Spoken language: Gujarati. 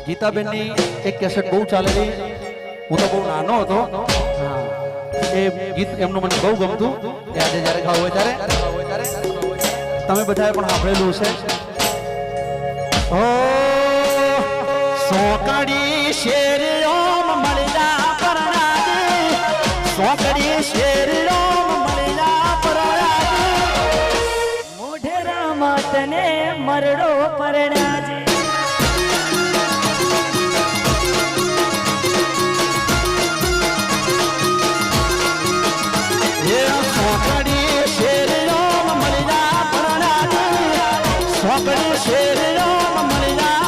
ગીતાબેન ની એક કેસેટ બહુ ચાલેલી, હું તો બહુ નાનો હતો, એ ગીત એમનું મને બહુ ગમતું, એ આજે જ્યારે ગાવું હોય ત્યારે તમે બધાએ પણ સાંભળેલું છે. ઓ સોકડી શેર ઓમ મળ્યા પરણાજી, સોકડી શેર ઓમ મળ્યા પરણાજી, મોઢેરા માતને મરડો પરણાજી. સોકડી શેર ઓમ મળ્યા પરણાજી, સોકડી શેર ઓમ મળ્યા